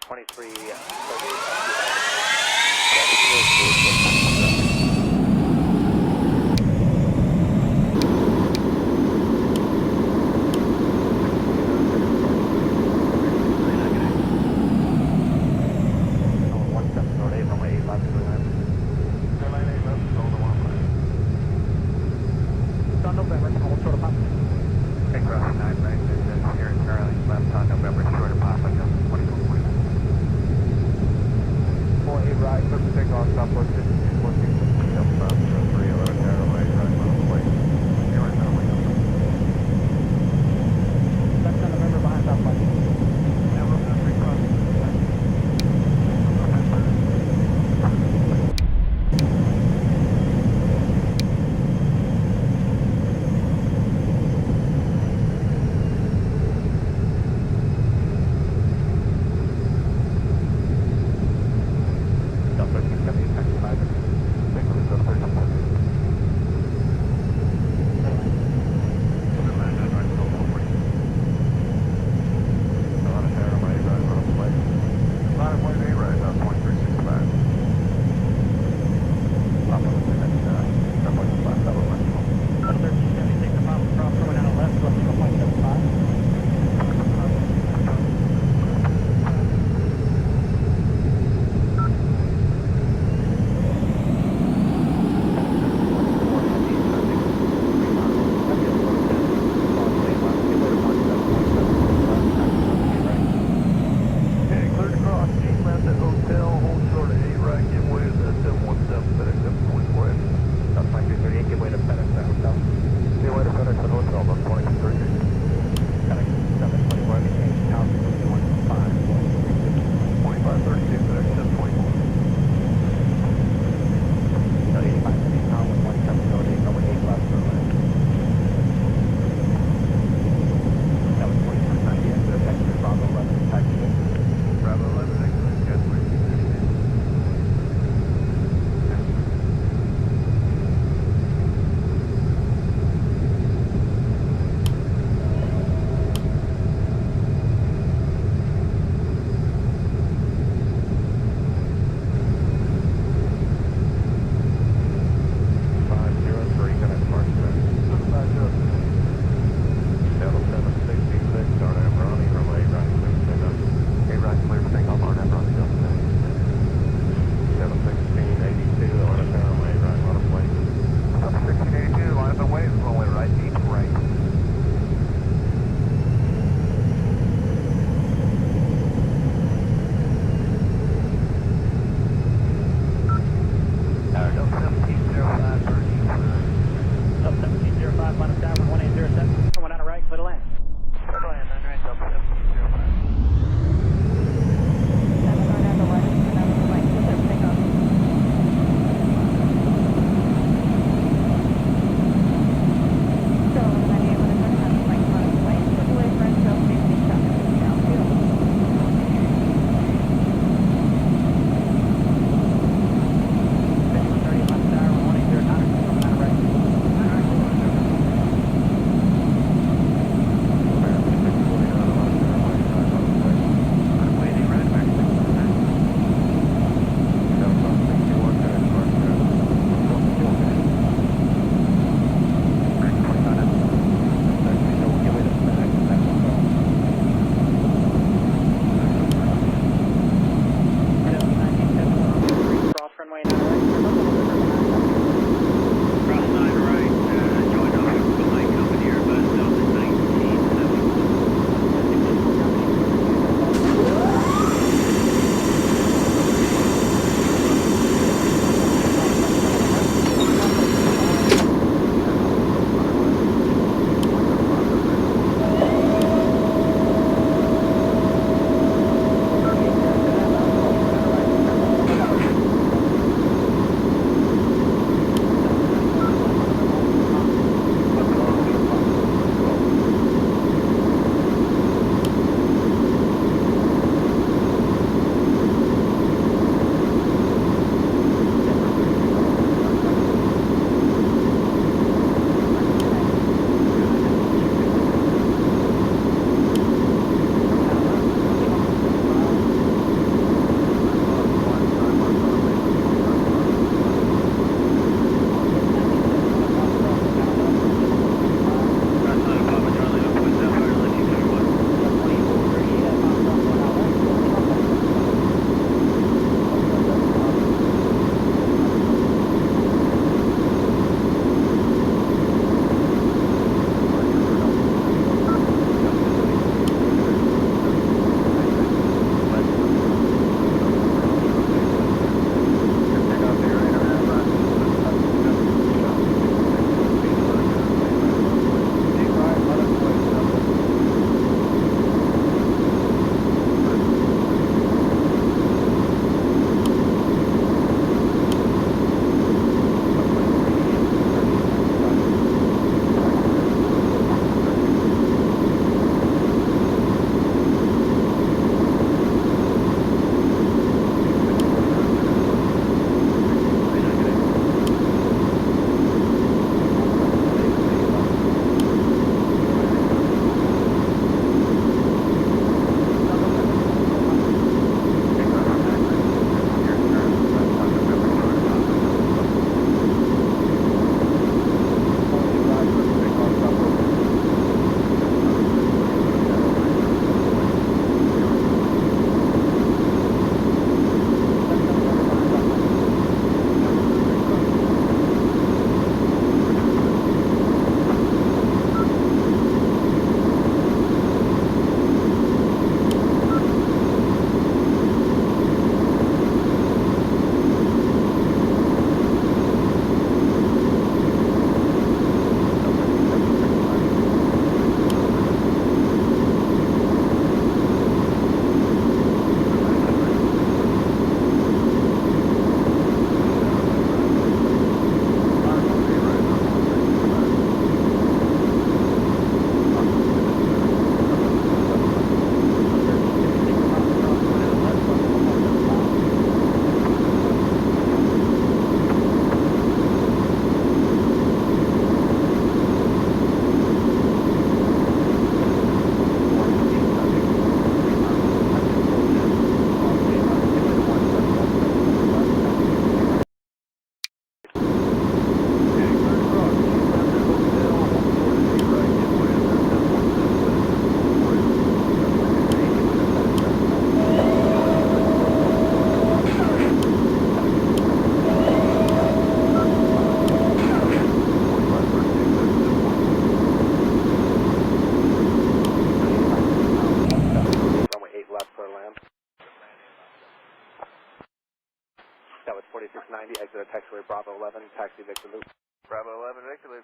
23. November, hold short of Papa. Take Rush 9 right, here in Charlie, left on November, short of Papa, just 24.9. 48 right, purpose takeoff, Southwest 5214. Delta 0311 Charlie, right, middle way. You're right, middle way. That's on November behind Southwest. November 3 crossing. Delta 270, taxi 5.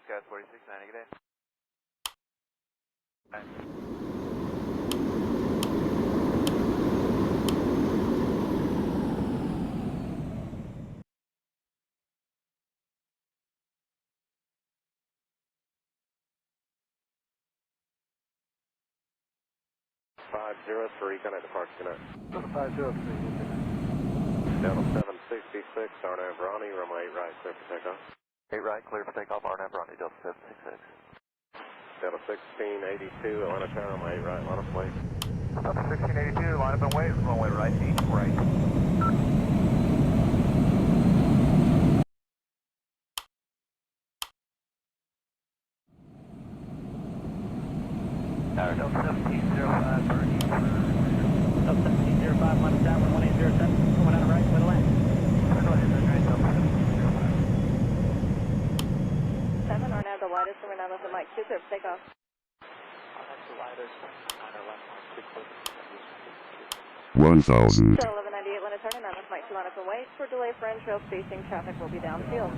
Gas 46, 90, good day. Connect to Park Connect. 503. Delta 766, Arnav Ronnie, runway 8 right, clear for takeoff. 8 right, clear for takeoff, RNAV Ronnie, Delta 766. Delta 1682, Atlanta Tower, runway 8 right, line up and wait. Delta 1682, line up and wait, runway right, 8 right. Tower Delta 1705, Bernie. Delta 1705, line up down 1807. Coming out of right, way to land. Go ahead, that's right, Delta 1705. 7, Arnav, the widest, and we're now left at Mike 2, clear for takeoff. That's the lightest. On our left, on 6 clear. 1000. Still 1198, line of turn, and now left Mike 2, line up and wait. For delay for trail spacing, traffic will be downfield.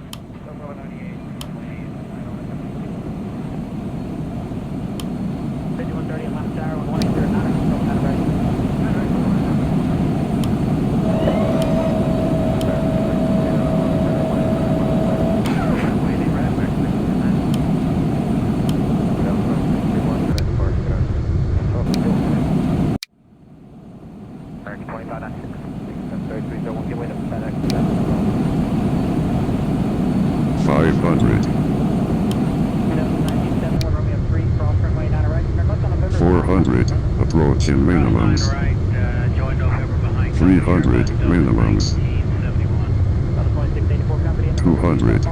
5130, Atlanta Tower, 1809. Coming out of right. American 2596. 3301, give way to FedEx. 500. 97, Romeo 3, cross runway 9 right. Turn left on November. 400. Approaching minimums. 300 minimums. Delta 2684, company. 200.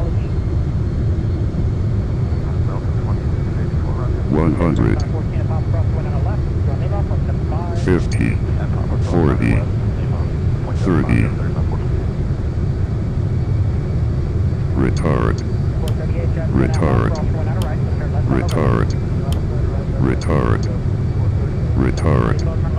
100. 14 and pop cross runway on the left. Draw name off on 75. 50. 40. 30. Retard. 438, Jack. Retard. Cross runway 9 right. Turn left on Retard. Retard. Retard. Retard.